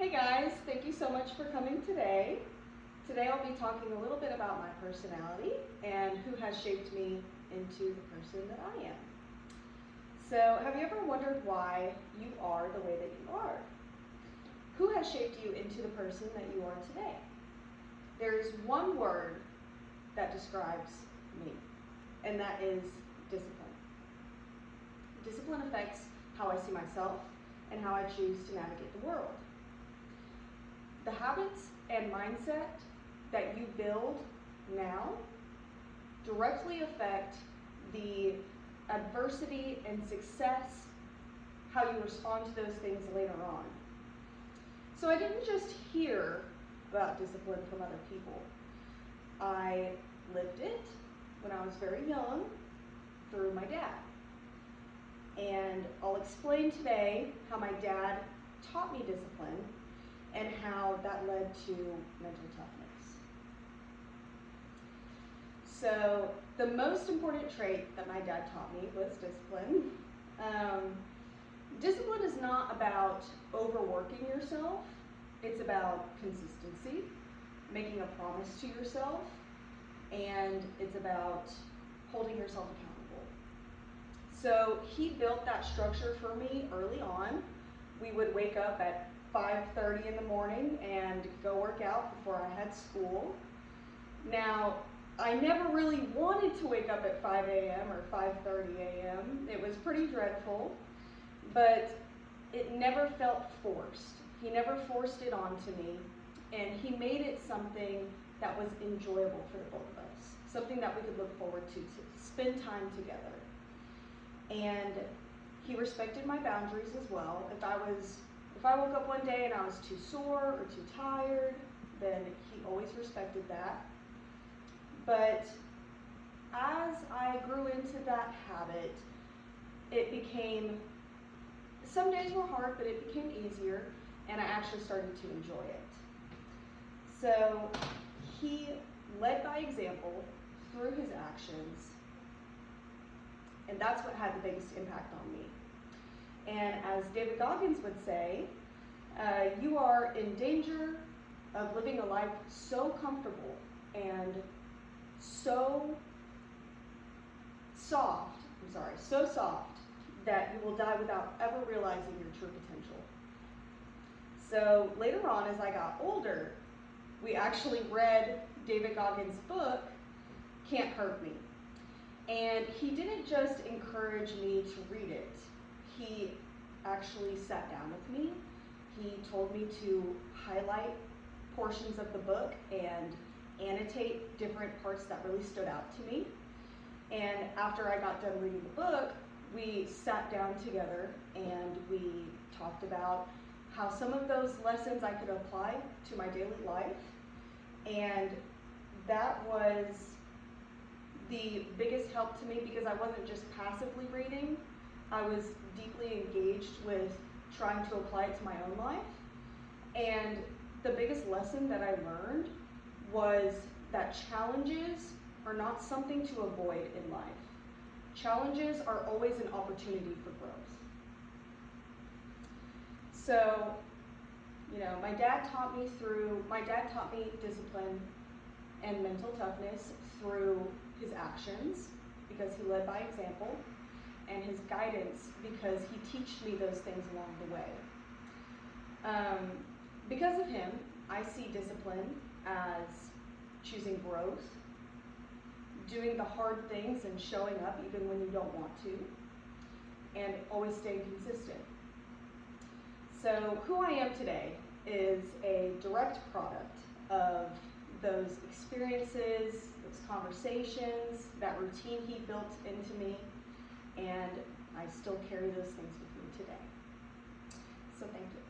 Hey guys, thank you so much for coming today. Today I'll be talking a little bit about my personality and who has shaped me into the person that I am. So, have you ever wondered why you are the way that you are? Who has shaped you into the person that you are today? There is one word that describes me, and that is discipline. Discipline affects how I see myself and how I choose to navigate the world. The habits and mindset that you build now directly affect the adversity and success, how you respond to those things later on. So I didn't just hear about discipline from other people. I lived it when I was very young through my dad. And I'll explain today how my dad taught me discipline and how that led to mental toughness. So the most important trait that my dad taught me was discipline. Discipline is not about overworking yourself. It's about consistency, making a promise to yourself, and it's about holding yourself accountable. So he built that structure for me early on. We would wake up at 5:30 in the morning and go work out before I had school. Now, I never really wanted to wake up at 5 a.m. or 5:30 a.m. It was pretty dreadful, but it never felt forced. He never forced it onto me, and he made it something that was enjoyable for the both of us, something that we could look forward to spend time together. And he respected my boundaries as well. If I woke up one day and I was too sore or too tired, then he always respected that. But as I grew into that habit, some days were hard, but it became easier, and I actually started to enjoy it. So he led by example through his actions, and that's what had the biggest impact on me. And as David Goggins would say, you are in danger of living a life so comfortable and so soft that you will die without ever realizing your true potential. So later on, as I got older, we actually read David Goggins' book, Can't Hurt Me. And he didn't just encourage me to read it. He actually sat down with me. He told me to highlight portions of the book and annotate different parts that really stood out to me. And after I got done reading the book, we sat down together and we talked about how some of those lessons I could apply to my daily life. And that was the biggest help to me because I wasn't just passively reading. I was deeply engaged with trying to apply it to my own life. And the biggest lesson that I learned was that challenges are not something to avoid in life. Challenges are always an opportunity for growth. So, my dad taught me discipline and mental toughness through his actions, because he led by example, and his guidance, because he taught me those things along the way. Because of him, I see discipline as choosing growth, doing the hard things and showing up even when you don't want to, and always staying consistent. So who I am today is a direct product of those experiences, those conversations, that routine he built into me, and I still carry those things with me today. So thank you.